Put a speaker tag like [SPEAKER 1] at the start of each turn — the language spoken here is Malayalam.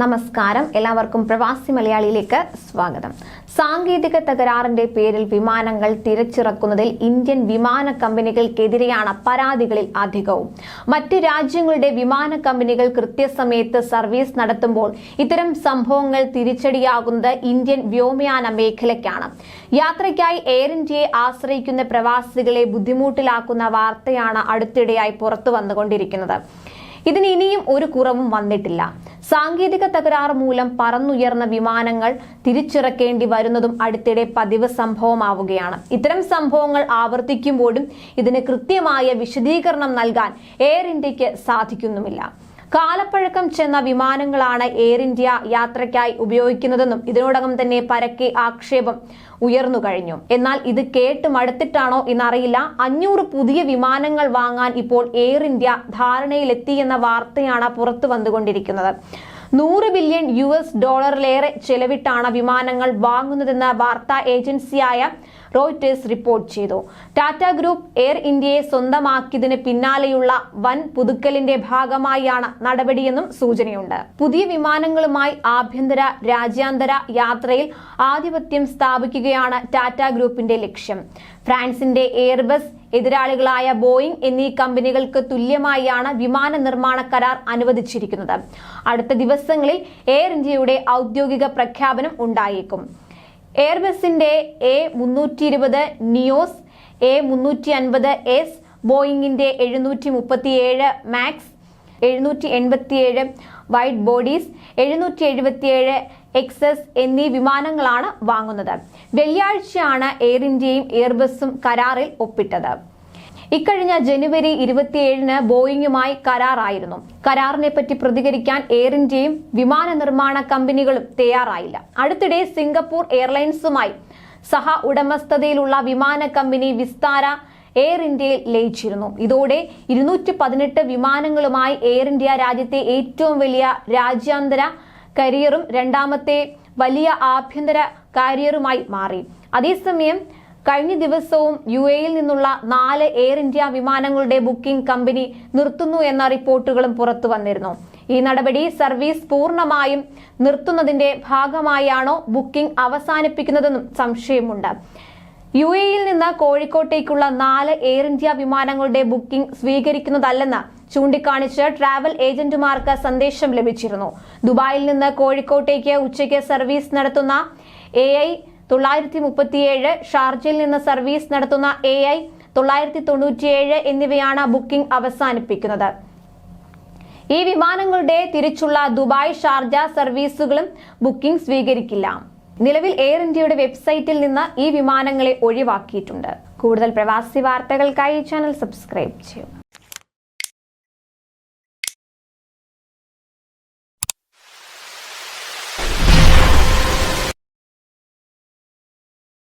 [SPEAKER 1] നമസ്കാരം, എല്ലാവർക്കും പ്രവാസി മലയാളിയിലേക്ക് സ്വാഗതം. സാങ്കേതിക തകരാറിന്റെ പേരിൽ വിമാനങ്ങൾ തിരിച്ചിറക്കുന്നതിൽ ഇന്ത്യൻ വിമാന കമ്പനികൾക്കെതിരെയാണ് പരാതികളിൽ അധികവും. മറ്റ് രാജ്യങ്ങളുടെ വിമാന കമ്പനികൾ കൃത്യസമയത്ത് സർവീസ് നടത്തുമ്പോൾ ഇത്തരം സംഭവങ്ങൾ തിരിച്ചടിയാകുന്നത് ഇന്ത്യൻ വ്യോമയാന മേഖലയ്ക്കാണ്. യാത്രയ്ക്കായി എയർ ഇന്ത്യയെ ആശ്രയിക്കുന്ന പ്രവാസികളെ ബുദ്ധിമുട്ടിലാക്കുന്ന വാർത്തയാണ് അടുത്തിടെയായി പുറത്തു വന്നുകൊണ്ടിരിക്കുന്നത്. ഇതിന് ഇനിയും ഒരു കുറവും വന്നിട്ടില്ല. സാങ്കേതിക തകരാറ് മൂലം പറന്നുയർന്ന വിമാനങ്ങൾ തിരിച്ചിറക്കേണ്ടി വരുന്നതും അടുത്തിടെ പതിവ് സംഭവമാവുകയാണ്. ഇത്തരം സംഭവങ്ങൾ ആവർത്തിക്കുമ്പോഴും ഇതിന് കൃത്യമായ വിശദീകരണം നൽകാൻ എയർ ഇന്ത്യക്ക് സാധിക്കുന്നുമില്ല. കാലപ്പഴക്കം ചെന്ന വിമാനങ്ങളാണ് എയർ ഇന്ത്യ യാത്രയ്ക്കായി ഉപയോഗിക്കുന്നതെന്നും ഇതിനോടകം തന്നെ പരക്കെ ആക്ഷേപം ഉയർന്നു കഴിഞ്ഞു. എന്നാൽ ഇത് കേട്ട് മടുത്തിട്ടാണോ എന്നറിയില്ല, 500 പുതിയ വിമാനങ്ങൾ വാങ്ങാൻ ഇപ്പോൾ എയർ ഇന്ത്യ ധാരണയിലെത്തിയെന്ന വാർത്തയാണ് പുറത്തു വന്നുകൊണ്ടിരിക്കുന്നത്. $100 ബില്യൺ ചെലവിട്ടാണ് വിമാനങ്ങൾ വാങ്ങുന്നതെന്ന് വാർത്താ ഏജൻസിയായ റോയിറ്റേഴ്സ് റിപ്പോർട്ട് ചെയ്തു. ടാറ്റ ഗ്രൂപ്പ് എയർ ഇന്ത്യയെ സ്വന്തമാക്കിയതിന് പിന്നാലെയുള്ള വൻ പുതുക്കലിന്റെ ഭാഗമായാണ് നടപടിയെന്നും സൂചനയുണ്ട്. പുതിയ വിമാനങ്ങളുമായി ആഭ്യന്തര രാജ്യാന്തര യാത്രയിൽ ആധിപത്യം സ്ഥാപിക്കുകയാണ് ടാറ്റ ഗ്രൂപ്പിന്റെ ലക്ഷ്യം. ഫ്രാൻസിന്റെ എയർബസ് എതിരാളികളായ ബോയിങ് എന്നീ കമ്പനികൾക്ക് തുല്യമായാണ് വിമാന നിർമ്മാണ കരാർ അനുവദിച്ചിരിക്കുന്നത്. അടുത്ത ദിവസങ്ങളിൽ എയർ ഇന്ത്യയുടെ ഔദ്യോഗിക പ്രഖ്യാപനം ഉണ്ടായേക്കും. എയർബസിന്റെ A320 നിയോസ്, A350S, ബോയിങ്ങിന്റെ 737 മാക്സ്, 787 വൈഡ് ബോഡീസ്, 777 XS എന്നീ വിമാനങ്ങളാണ് വാങ്ങുന്നത്. വെള്ളിയാഴ്ചയാണ് എയർ ഇന്ത്യയും എയർബസും കരാറിൽ ഒപ്പിട്ടത്. ഇക്കഴിഞ്ഞ ജനുവരി 27-ന് ബോയിങ്ങുമായി കരാറായിരുന്നു. കരാറിനെ പറ്റി പ്രതികരിക്കാൻ എയർ ഇന്ത്യയും വിമാന നിർമ്മാണ കമ്പനികളും തയ്യാറായില്ല. അടുത്തിടെ സിംഗപ്പൂർ എയർലൈൻസുമായി സഹ ഉടമസ്ഥതയിലുള്ള വിമാന കമ്പനി വിസ്താര എയർ ഇന്ത്യയിൽ ലയിച്ചിരുന്നു. ഇതോടെ 218 വിമാനങ്ങളുമായി എയർ ഇന്ത്യ രാജ്യത്തെ ഏറ്റവും വലിയ രാജ്യാന്തര കരിയറും രണ്ടാമത്തെ വലിയ ആഭ്യന്തര കാരിയറുമായി മാറി. അതേസമയം കഴിഞ്ഞ ദിവസവും UAE-യിൽ നിന്നുള്ള 4 എയർ ഇന്ത്യ വിമാനങ്ങളുടെ ബുക്കിംഗ് കമ്പനി നിർത്തുന്നു എന്ന റിപ്പോർട്ടുകളും പുറത്തു വന്നിരുന്നു. ഈ നടപടി സർവീസ് പൂർണ്ണമായും നിർത്തുന്നതിന്റെ ഭാഗമായാണോ ബുക്കിംഗ് അവസാനിപ്പിക്കുന്നതെന്നും സംശയമുണ്ട്. UAE-യിൽ നിന്ന് കോഴിക്കോട്ടേക്കുള്ള 4 എയർ ഇന്ത്യ വിമാനങ്ങളുടെ ബുക്കിംഗ് സ്വീകരിക്കുന്നതല്ലെന്ന് ചൂണ്ടിക്കാണിച്ച് ട്രാവൽ ഏജന്റുമാർക്ക് സന്ദേശം ലഭിച്ചിരുന്നു. ദുബായിൽ നിന്ന് കോഴിക്കോട്ടേക്ക് ഉച്ചയ്ക്ക് സർവീസ് നടത്തുന്ന AI937, ഷാർജയിൽ നിന്ന് സർവീസ് നടത്തുന്ന AI997 എന്നിവയാണ് ബുക്കിംഗ് അവസാനിപ്പിക്കുന്നത്. ഈ വിമാനങ്ങളുടെ തിരിച്ചുള്ള ദുബായ് ഷാർജ സർവീസുകളും ബുക്കിംഗ് സ്വീകരിക്കില്ല. നിലവിൽ എയർ ഇന്ത്യയുടെ വെബ്സൈറ്റിൽ നിന്ന് ഈ വിമാനങ്ങളെ ഒഴിവാക്കിയിട്ടുണ്ട്. കൂടുതൽ പ്രവാസി വാർത്തകൾക്കായി ചാനൽ സബ്സ്ക്രൈബ് ചെയ്യൂ.